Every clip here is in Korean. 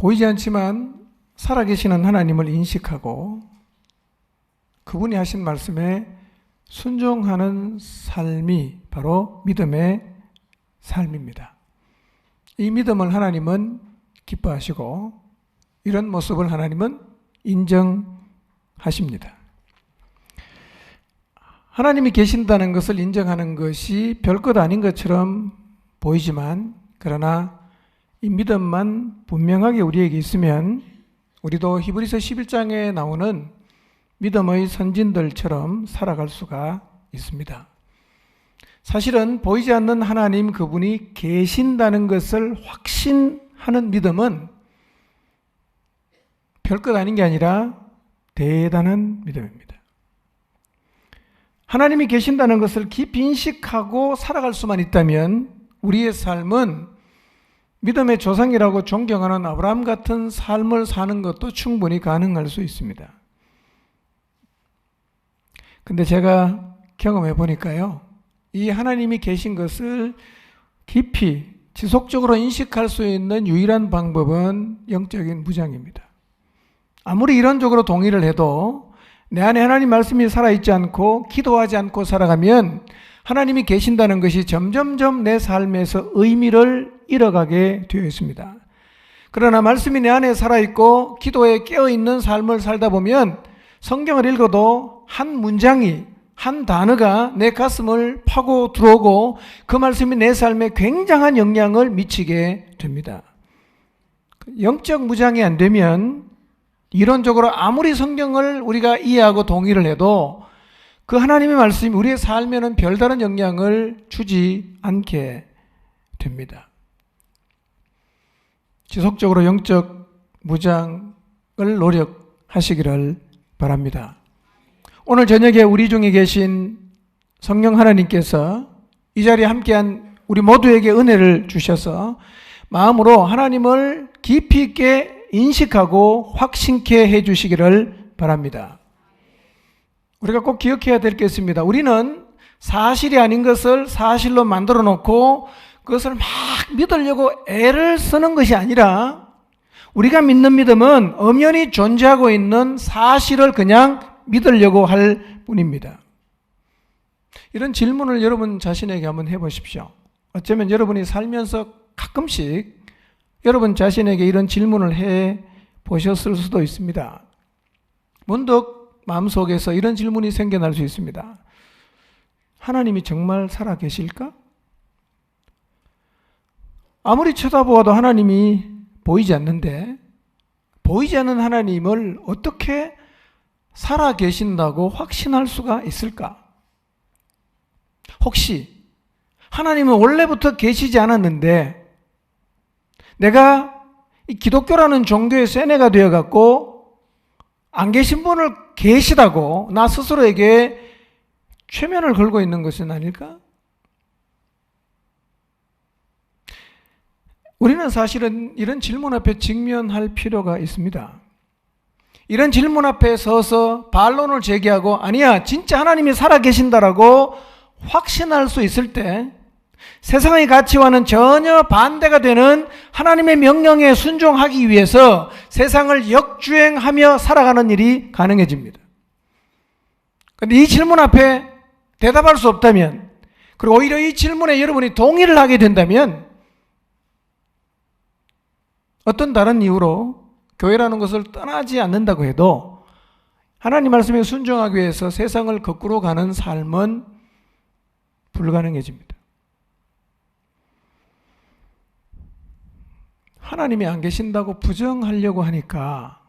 보이지 않지만 살아계시는 하나님을 인식하고 그분이 하신 말씀에 순종하는 삶이 바로 믿음의 삶입니다. 이 믿음을 하나님은 기뻐하시고 이런 모습을 하나님은 인정하십니다. 하나님이 계신다는 것을 인정하는 것이 별것 아닌 것처럼 보이지만 그러나 이 믿음만 분명하게 우리에게 있으면 우리도 히브리서 11장에 나오는 믿음의 선진들처럼 살아갈 수가 있습니다. 사실은 보이지 않는 하나님 그분이 계신다는 것을 확신하는 믿음은 별것 아닌 게 아니라 대단한 믿음입니다. 하나님이 계신다는 것을 깊이 인식하고 살아갈 수만 있다면 우리의 삶은 믿음의 조상이라고 존경하는 아브라함 같은 삶을 사는 것도 충분히 가능할 수 있습니다. 근데 제가 경험해 보니까요, 이 하나님이 계신 것을 깊이 지속적으로 인식할 수 있는 유일한 방법은 영적인 무장입니다. 아무리 이론적으로 동의를 해도 내 안에 하나님 말씀이 살아있지 않고 기도하지 않고 살아가면 하나님이 계신다는 것이 점점점 내 삶에서 의미를 잃어가게 되어 있습니다. 그러나 말씀이 내 안에 살아있고 기도에 깨어있는 삶을 살다 보면 성경을 읽어도 한 문장이, 한 단어가 내 가슴을 파고 들어오고 그 말씀이 내 삶에 굉장한 영향을 미치게 됩니다. 영적 무장이 안 되면 이론적으로 아무리 성경을 우리가 이해하고 동의를 해도 그 하나님의 말씀이 우리의 삶에는 별다른 영향을 주지 않게 됩니다. 지속적으로 영적 무장을 노력하시기를 바랍니다. 오늘 저녁에 우리 중에 계신 성령 하나님께서 이 자리에 함께한 우리 모두에게 은혜를 주셔서 마음으로 하나님을 깊이 있게 인식하고 확신케 해주시기를 바랍니다. 우리가 꼭 기억해야 될 게 있습니다. 우리는 사실이 아닌 것을 사실로 만들어 놓고 그것을 막 믿으려고 애를 쓰는 것이 아니라 우리가 믿는 믿음은 엄연히 존재하고 있는 사실을 그냥 믿으려고 할 뿐입니다. 이런 질문을 여러분 자신에게 한번 해보십시오. 어쩌면 여러분이 살면서 가끔씩 여러분 자신에게 이런 질문을 해 보셨을 수도 있습니다. 문득 마음속에서 이런 질문이 생겨날 수 있습니다. 하나님이 정말 살아 계실까? 아무리 쳐다보아도 하나님이 보이지 않는데 보이지 않는 하나님을 어떻게 살아 계신다고 확신할 수가 있을까? 혹시 하나님은 원래부터 계시지 않았는데 내가 이 기독교라는 종교의 세뇌가 되어갖고 안 계신 분을 계시다고 나 스스로에게 최면을 걸고 있는 것은 아닐까? 우리는 사실은 이런 질문 앞에 직면할 필요가 있습니다. 이런 질문 앞에 서서 반론을 제기하고 아니야 진짜 하나님이 살아계신다라고 확신할 수 있을 때 세상의 가치와는 전혀 반대가 되는 하나님의 명령에 순종하기 위해서 세상을 역주행하며 살아가는 일이 가능해집니다. 그런데 이 질문 앞에 대답할 수 없다면 그리고 오히려 이 질문에 여러분이 동의를 하게 된다면 어떤 다른 이유로 교회라는 것을 떠나지 않는다고 해도 하나님 말씀에 순종하기 위해서 세상을 거꾸로 가는 삶은 불가능해집니다. 하나님이 안 계신다고 부정하려고 하니까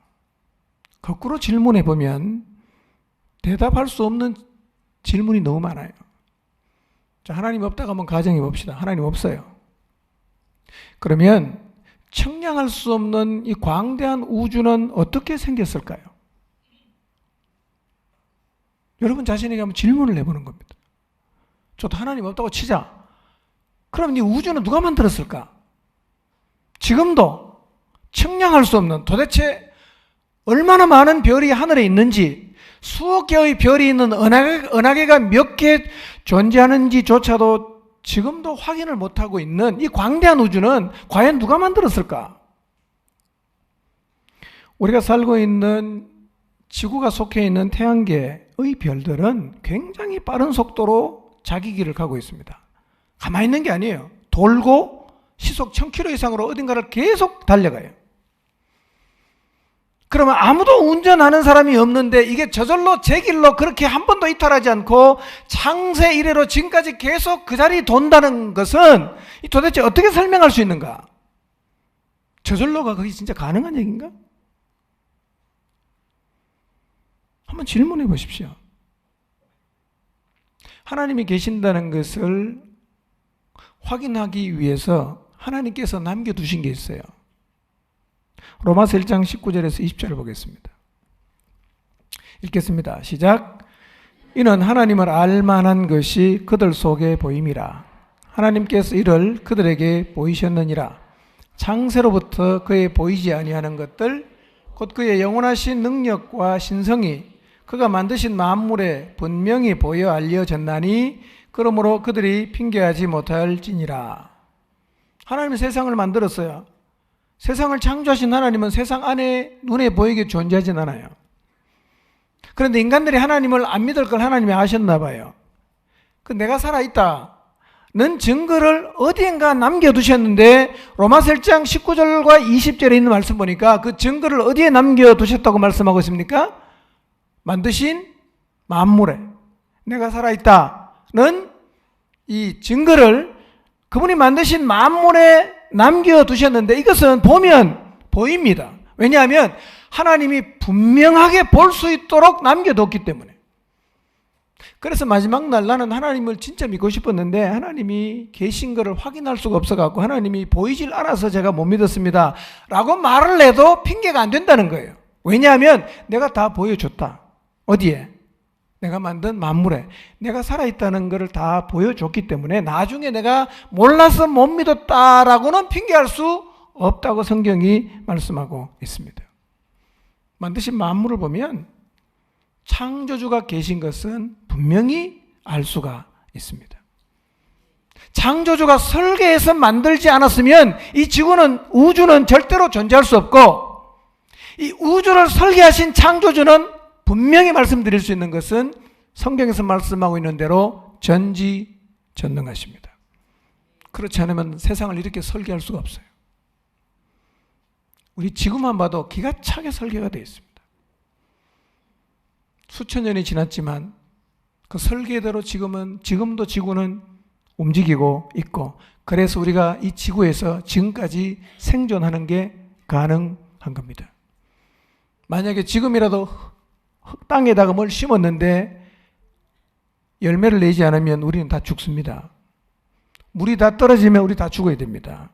거꾸로 질문해 보면 대답할 수 없는 질문이 너무 많아요. 자, 하나님 없다고 한번 가정해 봅시다. 하나님 없어요. 그러면 청량할 수 없는 이 광대한 우주는 어떻게 생겼을까요? 여러분 자신에게 한번 질문을 해보는 겁니다. 저도 하나님 없다고 치자. 그럼 이 우주는 누가 만들었을까? 지금도 청량할 수 없는 도대체 얼마나 많은 별이 하늘에 있는지 수억 개의 별이 있는 은하계가 몇 개 존재하는지조차도 지금도 확인을 못하고 있는 이 광대한 우주는 과연 누가 만들었을까? 우리가 살고 있는 지구가 속해 있는 태양계의 별들은 굉장히 빠른 속도로 자기 길을 가고 있습니다. 가만히 있는 게 아니에요. 돌고 시속 1000km 이상으로 어딘가를 계속 달려가요. 그러면 아무도 운전하는 사람이 없는데 이게 저절로 제 길로 그렇게 한 번도 이탈하지 않고 창세 이래로 지금까지 계속 그 자리에 돈다는 것은 도대체 어떻게 설명할 수 있는가? 저절로가 그게 진짜 가능한 얘기인가? 한번 질문해 보십시오. 하나님이 계신다는 것을 확인하기 위해서 하나님께서 남겨두신 게 있어요. 로마서 1장 19절에서 20절을 보겠습니다. 읽겠습니다. 시작. 이는 하나님을 알만한 것이 그들 속에 보임이라. 하나님께서 이를 그들에게 보이셨느니라. 창세로부터 그의 보이지 아니하는 것들 곧 그의 영원하신 능력과 신성이 그가 만드신 만물에 분명히 보여 알려졌나니 그러므로 그들이 핑계하지 못할지니라. 하나님은 세상을 만들었어요. 세상을 창조하신 하나님은 세상 안에 눈에 보이게 존재하진 않아요. 그런데 인간들이 하나님을 안 믿을 걸 하나님이 아셨나 봐요. 내가 살아있다는 증거를 어디엔가 남겨두셨는데 로마서 1장 19절과 20절에 있는 말씀 보니까 그 증거를 어디에 남겨두셨다고 말씀하고 있습니까? 만드신 만물에 내가 살아있다는 이 증거를 그분이 만드신 만물에 남겨두셨는데 이것은 보면 보입니다. 왜냐하면 하나님이 분명하게 볼 수 있도록 남겨뒀기 때문에. 그래서 마지막 날 나는 하나님을 진짜 믿고 싶었는데 하나님이 계신 것을 확인할 수가 없어갖고 하나님이 보이질 않아서 제가 못 믿었습니다 라고 말을 해도 핑계가 안 된다는 거예요. 왜냐하면 내가 다 보여줬다. 어디에? 내가 만든 만물에 내가 살아있다는 것을 다 보여줬기 때문에 나중에 내가 몰라서 못 믿었다라고는 핑계할 수 없다고 성경이 말씀하고 있습니다. 만드신 만물을 보면 창조주가 계신 것은 분명히 알 수가 있습니다. 창조주가 설계해서 만들지 않았으면 이 지구는 우주는 절대로 존재할 수 없고 이 우주를 설계하신 창조주는 분명히 말씀드릴 수 있는 것은 성경에서 말씀하고 있는 대로 전지전능하십니다. 그렇지 않으면 세상을 이렇게 설계할 수가 없어요. 우리 지구만 봐도 기가 차게 설계가 되어 있습니다. 수천 년이 지났지만 그 설계대로 지금도 지구는 움직이고 있고 그래서 우리가 이 지구에서 지금까지 생존하는 게 가능한 겁니다. 만약에 지금이라도 땅에다가 뭘 심었는데 열매를 내지 않으면 우리는 다 죽습니다. 물이 다 떨어지면 우리 다 죽어야 됩니다.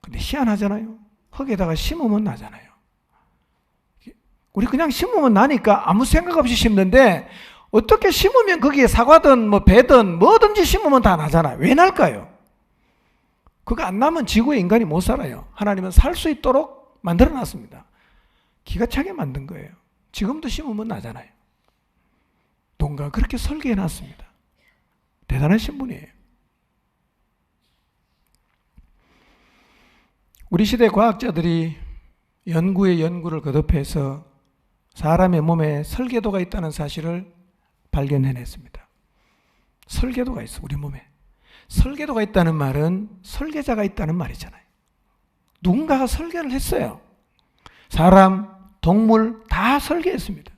근데 희한하잖아요. 흙에다가 심으면 나잖아요. 우리 그냥 심으면 나니까 아무 생각 없이 심는데 어떻게 심으면 거기에 사과든 뭐 배든 뭐든지 심으면 다 나잖아요. 왜 날까요? 그거 안 나면 지구에 인간이 못 살아요. 하나님은 살 수 있도록 만들어 놨습니다. 기가 차게 만든 거예요. 지금도 심으면 나잖아요. 뭔가 그렇게 설계해 놨습니다. 대단하신 분이에요. 우리 시대 과학자들이 연구에 연구를 거듭해서 사람의 몸에 설계도가 있다는 사실을 발견해냈습니다. 설계도가 있어, 우리 몸에. 설계도가 있다는 말은 설계자가 있다는 말이잖아요. 누군가가 설계를 했어요. 사람, 동물 다 설계했습니다.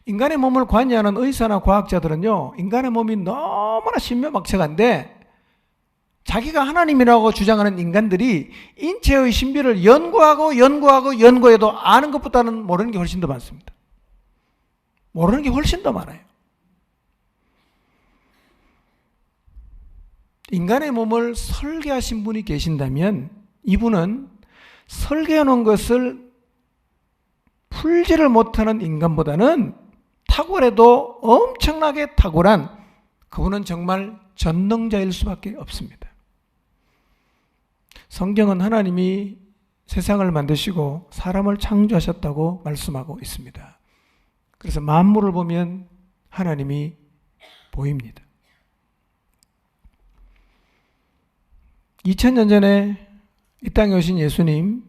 인간의 몸을 관여하는 의사나 과학자들은요, 인간의 몸이 너무나 신묘막측한데 자기가 하나님이라고 주장하는 인간들이 인체의 신비를 연구해도 아는 것보다는 모르는 게 훨씬 더 많습니다. 모르는 게 훨씬 더 많아요. 인간의 몸을 설계하신 분이 계신다면 이분은 설계해 놓은 것을 풀지를 못하는 인간보다는 탁월해도 엄청나게 탁월한 그분은 정말 전능자일 수밖에 없습니다. 성경은 하나님이 세상을 만드시고 사람을 창조하셨다고 말씀하고 있습니다. 그래서 만물을 보면 하나님이 보입니다. 2000년 전에 이 땅에 오신 예수님,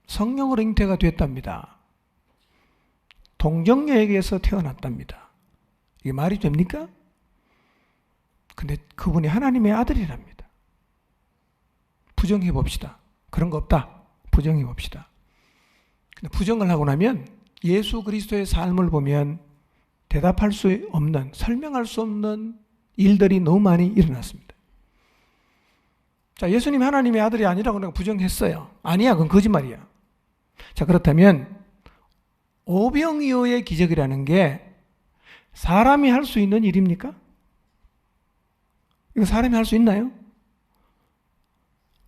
성령으로 잉태가 됐답니다. 동정녀에게서 태어났답니다. 이게 말이 됩니까? 근데 그분이 하나님의 아들이랍니다. 부정해 봅시다. 그런 거 없다. 부정해 봅시다. 근데 부정을 하고 나면 예수 그리스도의 삶을 보면 대답할 수 없는, 설명할 수 없는 일들이 너무 많이 일어났습니다. 자, 예수님이 하나님의 아들이 아니라고 내가 부정했어요. 아니야, 그건 거짓말이야. 자, 그렇다면 오병이어의 기적이라는 게 사람이 할 수 있는 일입니까? 이거 사람이 할 수 있나요?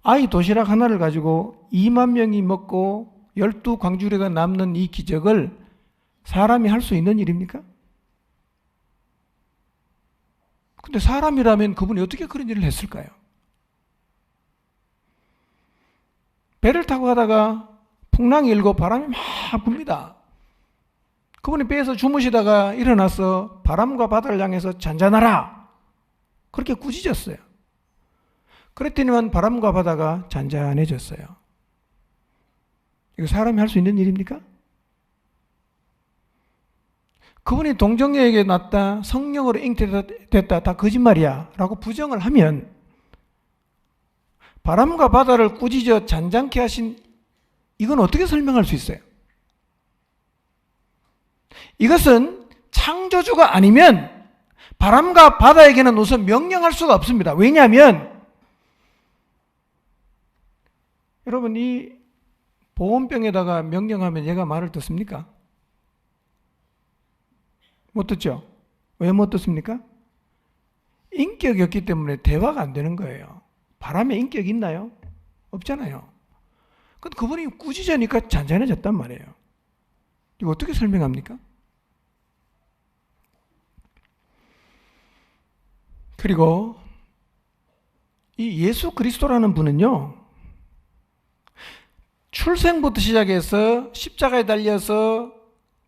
아이 도시락 하나를 가지고 2만 명이 먹고 12광주리가 남는 이 기적을 사람이 할 수 있는 일입니까? 근데 사람이라면 그분이 어떻게 그런 일을 했을까요? 배를 타고 가다가 풍랑이 일고 바람이 막 붑니다. 그분이 배에서 주무시다가 일어나서 바람과 바다를 향해서 잔잔하라. 그렇게 꾸짖었어요. 그랬더니만 바람과 바다가 잔잔해졌어요. 이거 사람이 할 수 있는 일입니까? 그분이 동정녀에게 낳다, 성령으로 잉태됐다, 다 거짓말이야 라고 부정을 하면 바람과 바다를 꾸짖어 잔잔케 하신 이건 어떻게 설명할 수 있어요? 이것은 창조주가 아니면 바람과 바다에게는 우선 명령할 수가 없습니다. 왜냐하면 여러분 이 보온병에다가 명령하면 얘가 말을 듣습니까? 못 듣죠? 왜 못 듣습니까? 인격이 없기 때문에 대화가 안 되는 거예요. 바람에 인격이 있나요? 없잖아요. 근데 그분이 꾸짖으니까 잔잔해졌단 말이에요. 이거 어떻게 설명합니까? 그리고 이 예수 그리스도라는 분은요, 출생부터 시작해서 십자가에 달려서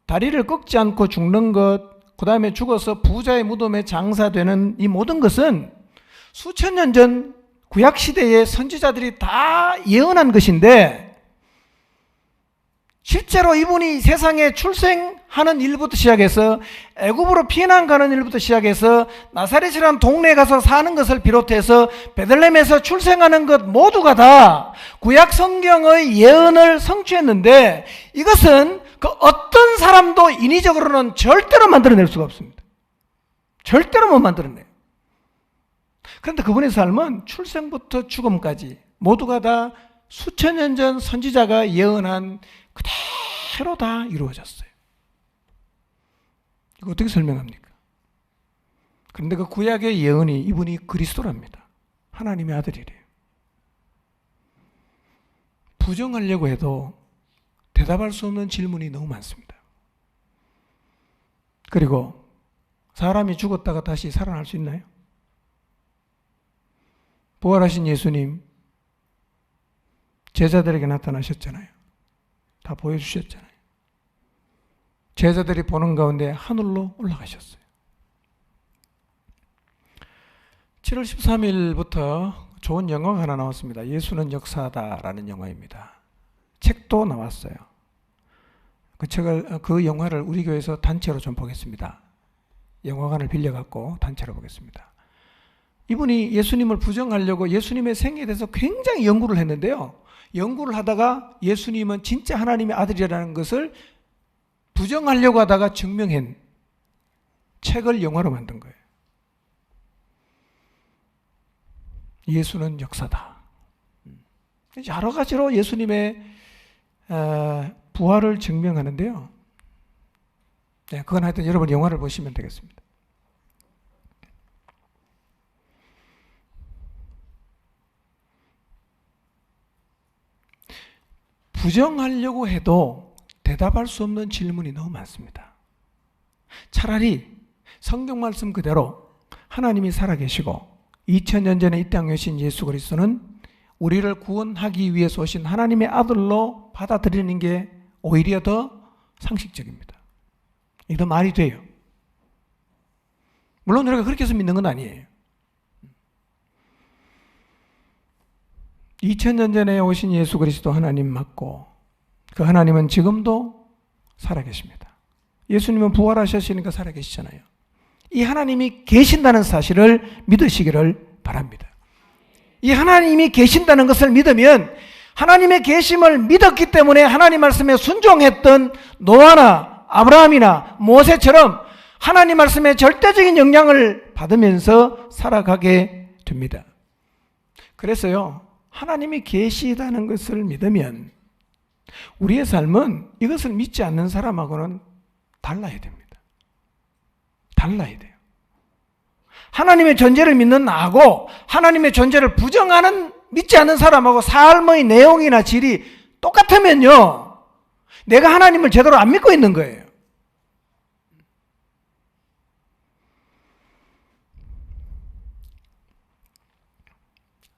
다리를 꺾지 않고 죽는 것, 그 다음에 죽어서 부자의 무덤에 장사되는 이 모든 것은 수천 년 전 구약시대의 선지자들이 다 예언한 것인데 실제로 이분이 세상에 출생하는 일부터 시작해서 애굽으로 피난 가는 일부터 시작해서 나사렛이라는 동네에 가서 사는 것을 비롯해서 베들레헴에서 출생하는 것 모두가 다 구약 성경의 예언을 성취했는데 이것은 그 어떤 사람도 인위적으로는 절대로 만들어낼 수가 없습니다. 절대로 못 만들어내요. 그런데 그분의 삶은 출생부터 죽음까지 모두가 다 수천 년 전 선지자가 예언한 그대로 다 이루어졌어요. 이거 어떻게 설명합니까? 그런데 그 구약의 예언이 이분이 그리스도랍니다. 하나님의 아들이래요. 부정하려고 해도 대답할 수 없는 질문이 너무 많습니다. 그리고 사람이 죽었다가 다시 살아날 수 있나요? 부활하신 예수님 제자들에게 나타나셨잖아요. 다 보여주셨잖아요. 제자들이 보는 가운데 하늘로 올라가셨어요. 7월 13일부터 좋은 영화가 하나 나왔습니다. 예수는 역사다라는 영화입니다. 책도 나왔어요. 그 영화를 우리 교회에서 단체로 좀 보겠습니다. 영화관을 빌려갖고 단체로 보겠습니다. 이분이 예수님을 부정하려고 예수님의 생애에 대해서 굉장히 연구를 했는데요. 연구를 하다가 예수님은 진짜 하나님의 아들이라는 것을 부정하려고 하다가 증명한 책을 영화로 만든 거예요. 예수는 역사다. 여러 가지로 예수님의 부활을 증명하는데요. 네, 그건 하여튼 여러분 영화를 보시면 되겠습니다. 부정하려고 해도 대답할 수 없는 질문이 너무 많습니다. 차라리 성경 말씀 그대로 하나님이 살아계시고 2000년 전에 이 땅에 오신 예수 그리스도는 우리를 구원하기 위해서 오신 하나님의 아들로 받아들이는 게 오히려 더 상식적입니다. 이게 더 말이 돼요. 물론 우리가 그렇게 해서 믿는 건 아니에요. 2000년 전에 오신 예수 그리스도 하나님 맞고 그 하나님은 지금도 살아계십니다. 예수님은 부활하셨으니까 살아계시잖아요. 이 하나님이 계신다는 사실을 믿으시기를 바랍니다. 이 하나님이 계신다는 것을 믿으면 하나님의 계심을 믿었기 때문에 하나님 말씀에 순종했던 노아나 아브라함이나 모세처럼 하나님 말씀에 절대적인 영향을 받으면서 살아가게 됩니다. 그래서요, 하나님이 계시다는 것을 믿으면 우리의 삶은 이것을 믿지 않는 사람하고는 달라야 됩니다. 달라야 돼요. 하나님의 존재를 믿는 나하고 하나님의 존재를 부정하는 믿지 않는 사람하고 삶의 내용이나 질이 똑같으면요, 내가 하나님을 제대로 안 믿고 있는 거예요.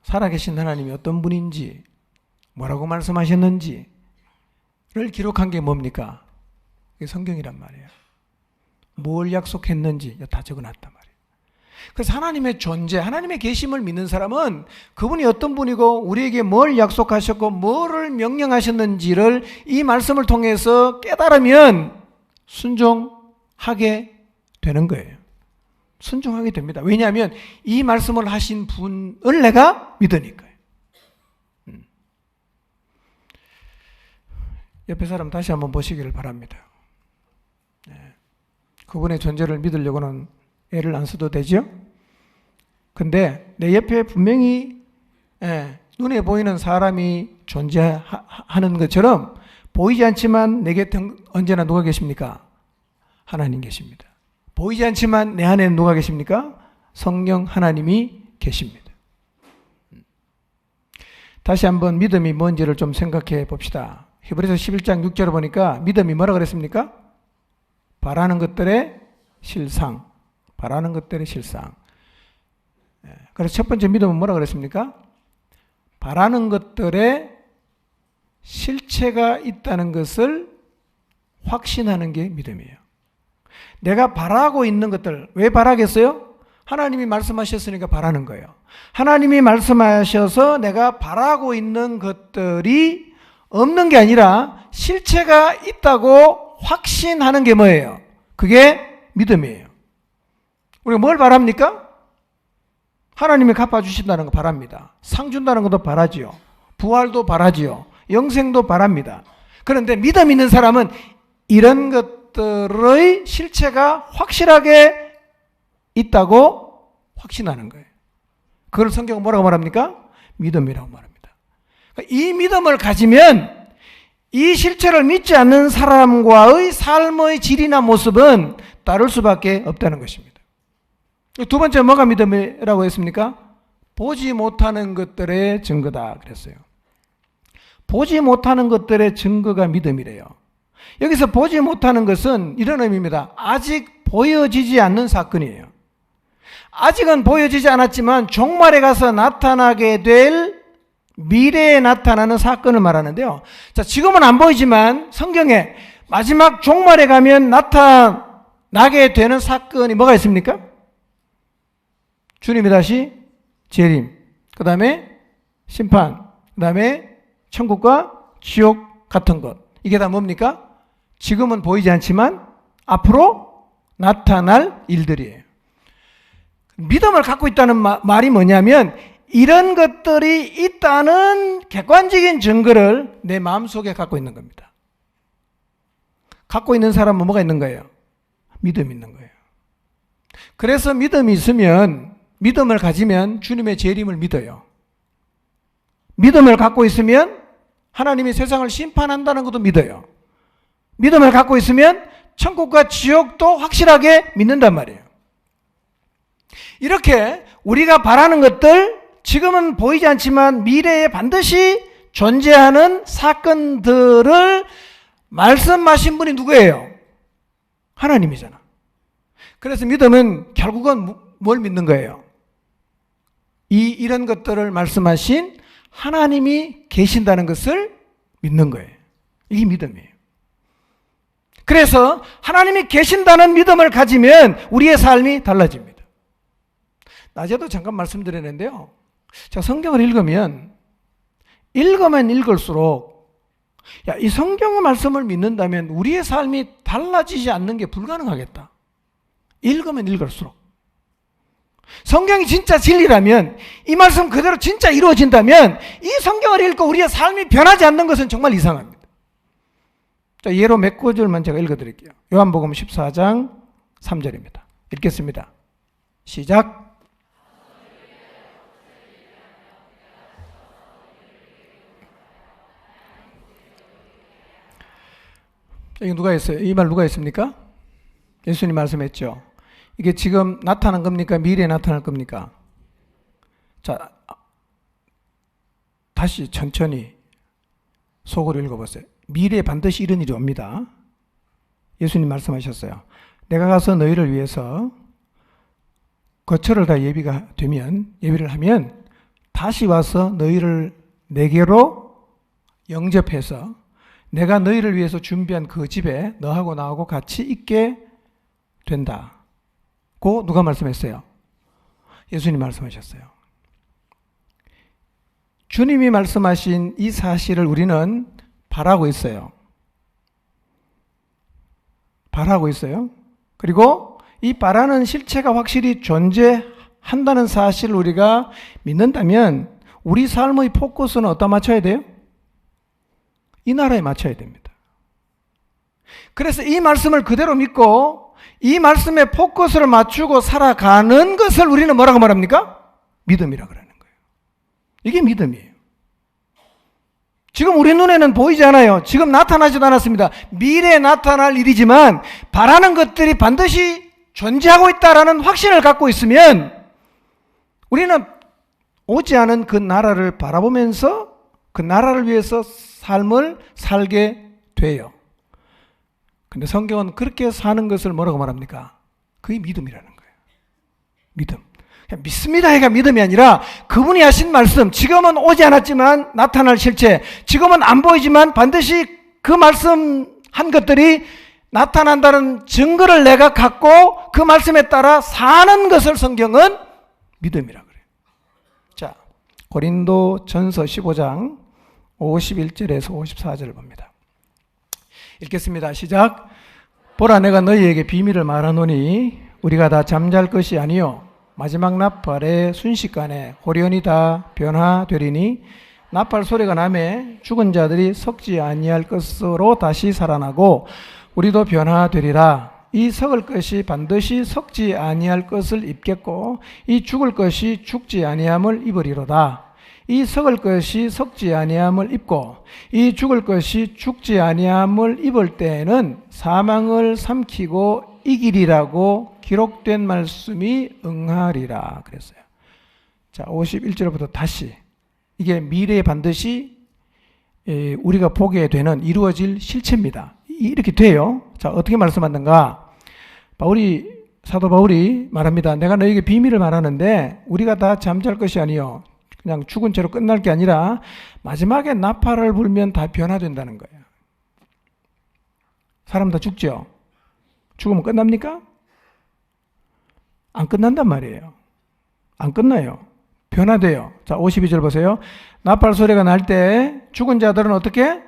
살아계신 하나님이 어떤 분인지, 뭐라고 말씀하셨는지를 기록한 게 뭡니까? 그게 성경이란 말이에요. 뭘 약속했는지 다 적어놨단 말이에요. 그래서 하나님의 존재, 하나님의 계심을 믿는 사람은 그분이 어떤 분이고 우리에게 뭘 약속하셨고 뭐를 명령하셨는지를 이 말씀을 통해서 깨달으면 순종하게 되는 거예요. 순종하게 됩니다. 왜냐하면 이 말씀을 하신 분을 내가 믿으니까요. 옆에 사람 다시 한번 보시기를 바랍니다. 그분의 존재를 믿으려고는 애를 안 써도 되죠? 근데 내 옆에 분명히 눈에 보이는 사람이 존재하는 것처럼 보이지 않지만 내 곁에 언제나 누가 계십니까? 하나님 계십니다. 보이지 않지만 내 안에는 누가 계십니까? 성령 하나님이 계십니다. 다시 한번 믿음이 뭔지를 좀 생각해 봅시다. 히브리서 11장 6절을 보니까 믿음이 뭐라 그랬습니까? 바라는 것들의 실상. 바라는 것들의 실상. 그래서 첫 번째 믿음은 뭐라 그랬습니까? 바라는 것들의 실체가 있다는 것을 확신하는 게 믿음이에요. 내가 바라고 있는 것들, 왜 바라겠어요? 하나님이 말씀하셨으니까 바라는 거예요. 하나님이 말씀하셔서 내가 바라고 있는 것들이 없는 게 아니라 실체가 있다고 확신하는 게 뭐예요? 그게 믿음이에요. 우리가 뭘 바랍니까? 하나님이 갚아주신다는 거 바랍니다. 상 준다는 것도 바라지요. 부활도 바라지요. 영생도 바랍니다. 그런데 믿음 있는 사람은 이런 것들의 실체가 확실하게 있다고 확신하는 거예요. 그걸 성경은 뭐라고 말합니까? 믿음이라고 말합니다. 이 믿음을 가지면 이 실체를 믿지 않는 사람과의 삶의 질이나 모습은 다를 수밖에 없다는 것입니다. 두 번째 뭐가 믿음이라고 했습니까? 보지 못하는 것들의 증거다 그랬어요. 보지 못하는 것들의 증거가 믿음이래요. 여기서 보지 못하는 것은 이런 의미입니다. 아직 보여지지 않는 사건이에요. 아직은 보여지지 않았지만 종말에 가서 나타나게 될 미래에 나타나는 사건을 말하는데요. 자, 지금은 안 보이지만 성경에 마지막 종말에 가면 나타나게 되는 사건이 뭐가 있습니까? 주님이 다시 재림, 그 다음에 심판, 그 다음에 천국과 지옥 같은 것. 이게 다 뭡니까? 지금은 보이지 않지만 앞으로 나타날 일들이에요. 믿음을 갖고 있다는 말이 뭐냐면 이런 것들이 있다는 객관적인 증거를 내 마음속에 갖고 있는 겁니다. 갖고 있는 사람은 뭐가 있는 거예요? 믿음이 있는 거예요. 그래서 믿음이 있으면, 믿음을 가지면 주님의 재림을 믿어요. 믿음을 갖고 있으면 하나님이 세상을 심판한다는 것도 믿어요. 믿음을 갖고 있으면 천국과 지옥도 확실하게 믿는단 말이에요. 이렇게 우리가 바라는 것들, 지금은 보이지 않지만 미래에 반드시 존재하는 사건들을 말씀하신 분이 누구예요? 하나님이잖아. 그래서 믿음은 결국은 뭘 믿는 거예요? 이런 것들을 말씀하신 하나님이 계신다는 것을 믿는 거예요. 이게 믿음이에요. 그래서 하나님이 계신다는 믿음을 가지면 우리의 삶이 달라집니다. 낮에도 잠깐 말씀드렸는데요. 제가 성경을 읽으면 읽을수록 야, 이 성경의 말씀을 믿는다면 우리의 삶이 달라지지 않는 게 불가능하겠다. 읽으면 읽을수록. 성경이 진짜 진리라면, 이 말씀 그대로 진짜 이루어진다면 이 성경을 읽고 우리의 삶이 변하지 않는 것은 정말 이상합니다. 자, 예로 몇 구절만 제가 읽어드릴게요. 요한복음 14장 3절입니다. 읽겠습니다. 시작. 여기 누가 했어요? 이 말 누가 했습니까? 예수님 말씀했죠. 이게 지금 나타난 겁니까? 미래에 나타날 겁니까? 자, 다시 천천히 속으로 읽어보세요. 미래에 반드시 이런 일이 옵니다. 예수님 말씀하셨어요. 내가 가서 너희를 위해서 거처를 다 예비를 하면 다시 와서 너희를 내게로 영접해서 내가 너희를 위해서 준비한 그 집에 너하고 나하고 같이 있게 된다. 고 누가 말씀했어요? 예수님 말씀하셨어요. 주님이 말씀하신 이 사실을 우리는 바라고 있어요. 바라고 있어요. 그리고 이 바라는 실체가 확실히 존재한다는 사실을 우리가 믿는다면 우리 삶의 포커스는 어디다 맞춰야 돼요? 이 나라에 맞춰야 됩니다. 그래서 이 말씀을 그대로 믿고 이 말씀에 포커스를 맞추고 살아가는 것을 우리는 뭐라고 말합니까? 믿음이라고 그러는 거예요. 이게 믿음이에요. 지금 우리 눈에는 보이지 않아요. 지금 나타나지도 않았습니다. 미래에 나타날 일이지만 바라는 것들이 반드시 존재하고 있다라는 확신을 갖고 있으면 우리는 오지 않은 그 나라를 바라보면서 그 나라를 위해서 삶을 살게 돼요. 근데 성경은 그렇게 사는 것을 뭐라고 말합니까? 그게 믿음이라는 거예요. 믿음. 그냥 믿습니다 해가 믿음이 아니라 그분이 하신 말씀, 지금은 오지 않았지만 나타날 실체, 지금은 안 보이지만 반드시 그 말씀한 것들이 나타난다는 증거를 내가 갖고 그 말씀에 따라 사는 것을 성경은 믿음이라고 그래요. 자, 고린도 전서 15장 51절에서 54절을 봅니다. 읽겠습니다. 시작. 보라, 내가 너희에게 비밀을 말하노니 우리가 다 잠잘 것이 아니요 마지막 나팔의 순식간에 호련히 다 변화되리니 나팔 소리가 나매 죽은 자들이 썩지 아니할 것으로 다시 살아나고 우리도 변화되리라. 이 썩을 것이 반드시 썩지 아니할 것을 입겠고 이 죽을 것이 죽지 아니함을 입으리로다. 이 썩을 것이 썩지 아니함을 입고 이 죽을 것이 죽지 아니함을 입을 때에는 사망을 삼키고 이기리라고 기록된 말씀이 응하리라 그랬어요. 자, 51절부터 다시 이게 미래에 반드시 우리가 보게 되는 이루어질 실체입니다. 이렇게 돼요. 자, 어떻게 말씀하는가? 사도 바울이 말합니다. 내가 너에게 비밀을 말하는데 우리가 다 잠잘 것이 아니요 그냥 죽은 채로 끝날 게 아니라 마지막에 나팔을 불면 다 변화된다는 거예요. 사람 다 죽죠? 죽으면 끝납니까? 안 끝난단 말이에요. 안 끝나요. 변화돼요. 자, 52절 보세요. 나팔 소리가 날 때 죽은 자들은 어떻게?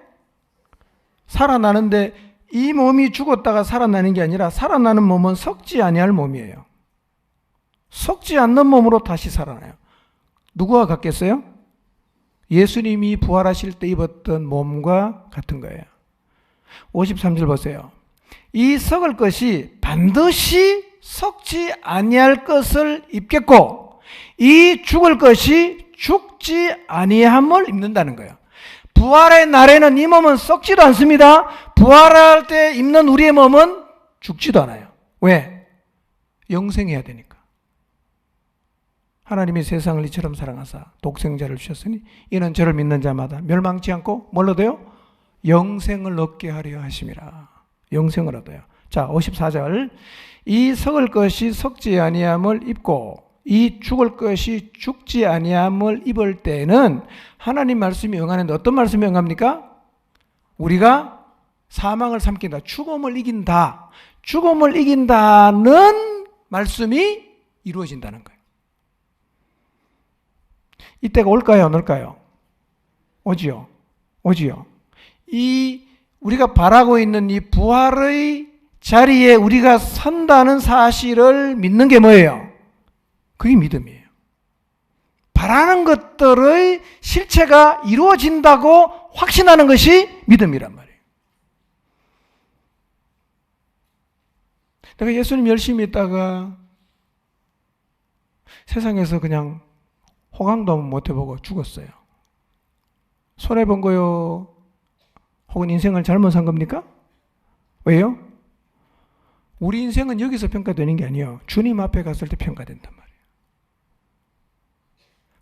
살아나는데 이 몸이 죽었다가 살아나는 게 아니라 살아나는 몸은 썩지 아니할 몸이에요. 썩지 않는 몸으로 다시 살아나요. 누구와 같겠어요? 예수님이 부활하실 때 입었던 몸과 같은 거예요. 53절 보세요. 이 썩을 것이 반드시 썩지 아니할 것을 입겠고 이 죽을 것이 죽지 아니함을 입는다는 거예요. 부활의 날에는 이 몸은 썩지도 않습니다. 부활할 때 입는 우리의 몸은 죽지도 않아요. 왜? 영생해야 되니까. 하나님이 세상을 이처럼 사랑하사 독생자를 주셨으니 이는 저를 믿는 자마다 멸망치 않고 뭘 얻어요? 영생을 얻게 하려 하심이라. 영생을 얻어요. 자, 54절. 이 썩을 것이 썩지 아니함을 입고 이 죽을 것이 죽지 아니함을 입을 때는 하나님 말씀이 응하는데 어떤 말씀이 응합니까? 우리가 사망을 삼킨다. 죽음을 이긴다. 죽음을 이긴다는 말씀이 이루어진다는 거예요. 이때가 올까요? 안 올까요? 오지요. 오지요. 이 우리가 바라고 있는 이 부활의 자리에 우리가 선다는 사실을 믿는 게 뭐예요? 그게 믿음이에요. 바라는 것들의 실체가 이루어진다고 확신하는 것이 믿음이란 말이에요. 내가 예수님 열심히 있다가 세상에서 그냥 호강도 못 해보고 죽었어요. 손해본 거요? 혹은 인생을 잘못 산 겁니까? 왜요? 우리 인생은 여기서 평가되는 게 아니에요. 주님 앞에 갔을 때 평가된단 말이에요.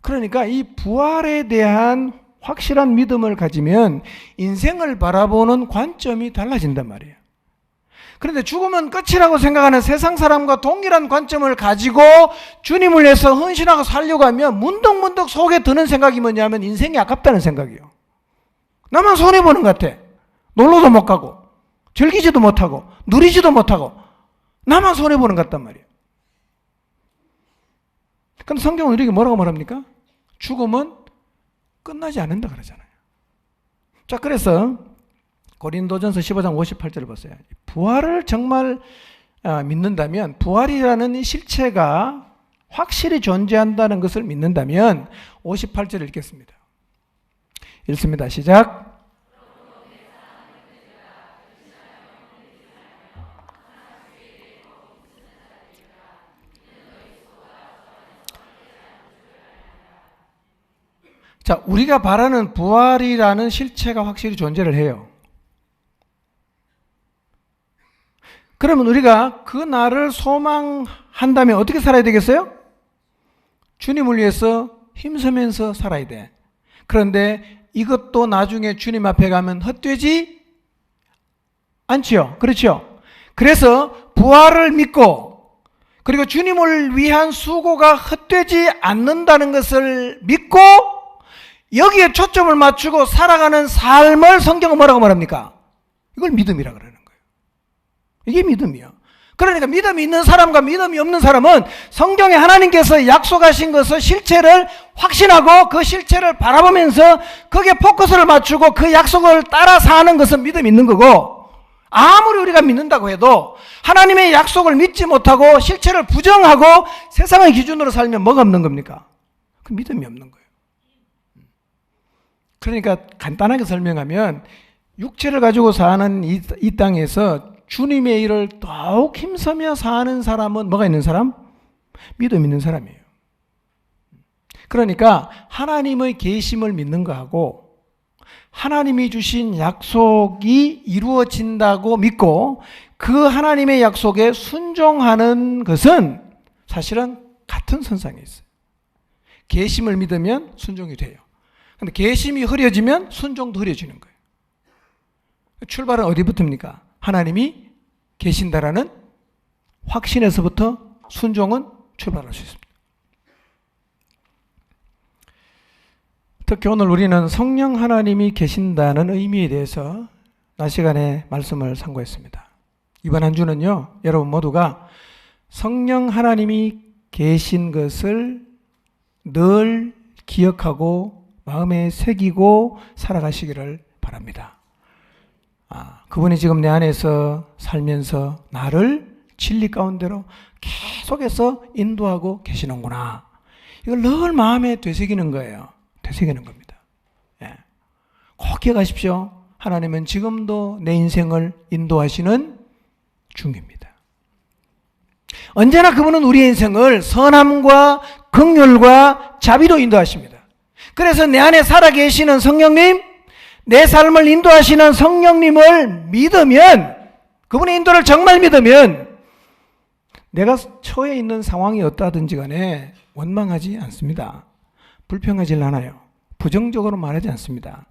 그러니까 이 부활에 대한 확실한 믿음을 가지면 인생을 바라보는 관점이 달라진단 말이에요. 그런데 죽으면 끝이라고 생각하는 세상 사람과 동일한 관점을 가지고 주님을 위해서 헌신하고 살려고 하면 문득문득 속에 드는 생각이 뭐냐면 인생이 아깝다는 생각이에요. 나만 손해보는 것 같아. 놀러도 못 가고 즐기지도 못하고 누리지도 못하고 나만 손해보는 것 같단 말이에요. 그럼 성경은 우리에게 뭐라고 말합니까? 죽음은 끝나지 않는다 그러잖아요. 자, 그래서 고린도전서 15장 58절을 보세요. 부활을 정말 믿는다면, 부활이라는 실체가 확실히 존재한다는 것을 믿는다면 58절을 읽겠습니다. 읽습니다. 시작. 자, 우리가 바라는 부활이라는 실체가 확실히 존재를 해요. 그러면 우리가 그 날을 소망한다면 어떻게 살아야 되겠어요? 주님을 위해서 힘쓰면서 살아야 돼. 그런데 이것도 나중에 주님 앞에 가면 헛되지 않지요. 그렇죠? 그래서 부활을 믿고 그리고 주님을 위한 수고가 헛되지 않는다는 것을 믿고 여기에 초점을 맞추고 살아가는 삶을 성경은 뭐라고 말합니까? 이걸 믿음이라 그러는 거예요. 이게 믿음이에요. 그러니까 믿음이 있는 사람과 믿음이 없는 사람은 성경에 하나님께서 약속하신 것을 실체를 확신하고 그 실체를 바라보면서 거기에 포커스를 맞추고 그 약속을 따라 사는 것은 믿음이 있는 거고, 아무리 우리가 믿는다고 해도 하나님의 약속을 믿지 못하고 실체를 부정하고 세상의 기준으로 살면 뭐가 없는 겁니까? 그 믿음이 없는 거예요. 그러니까 간단하게 설명하면 육체를 가지고 사는 이 땅에서 주님의 일을 더욱 힘쓰며 사는 사람은 뭐가 있는 사람? 믿음 있는 사람이에요. 그러니까 하나님의 계심을 믿는 거하고 하나님이 주신 약속이 이루어진다고 믿고 그 하나님의 약속에 순종하는 것은 사실은 같은 선상에 있어요. 계심을 믿으면 순종이 돼요. 근데 계심이 흐려지면 순종도 흐려지는 거예요. 출발은 어디부터입니까? 하나님이 계신다라는 확신에서부터 순종은 출발할 수 있습니다. 특히 오늘 우리는 성령 하나님이 계신다는 의미에 대해서 낮 시간에 말씀을 상고했습니다. 이번 한 주는요, 여러분 모두가 성령 하나님이 계신 것을 늘 기억하고 마음에 새기고 살아가시기를 바랍니다. 그분이 지금 내 안에서 살면서 나를 진리 가운데로 계속해서 인도하고 계시는구나. 이걸 늘 마음에 되새기는 거예요. 되새기는 겁니다. 예. 꼭 기억하십시오. 하나님은 지금도 내 인생을 인도하시는 중입니다. 언제나 그분은 우리의 인생을 선함과 긍휼과 자비로 인도하십니다. 그래서 내 안에 살아계시는 성령님, 내 삶을 인도하시는 성령님을 믿으면, 그분의 인도를 정말 믿으면 내가 처해 있는 상황이 어떠하든지 간에 원망하지 않습니다. 불평하지 않아요. 부정적으로 말하지 않습니다.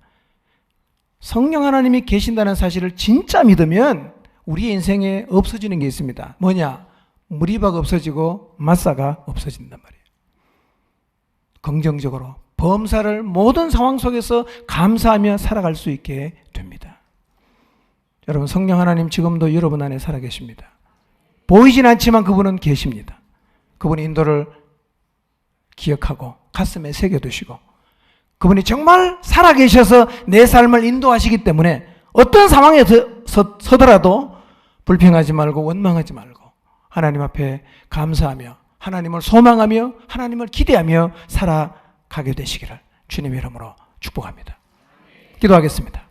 성령 하나님이 계신다는 사실을 진짜 믿으면 우리의 인생에 없어지는 게 있습니다. 뭐냐? 무리바가 없어지고 마사가 없어진단 말이에요. 긍정적으로 범사를 모든 상황 속에서 감사하며 살아갈 수 있게 됩니다. 여러분, 성령 하나님 지금도 여러분 안에 살아계십니다. 보이진 않지만 그분은 계십니다. 그분의 인도를 기억하고 가슴에 새겨두시고 그분이 정말 살아계셔서 내 삶을 인도하시기 때문에 어떤 상황에 서더라도 불평하지 말고 원망하지 말고 하나님 앞에 감사하며 하나님을 소망하며 하나님을 기대하며 살아가게 되시기를 주님의 이름으로 축복합니다. 기도하겠습니다.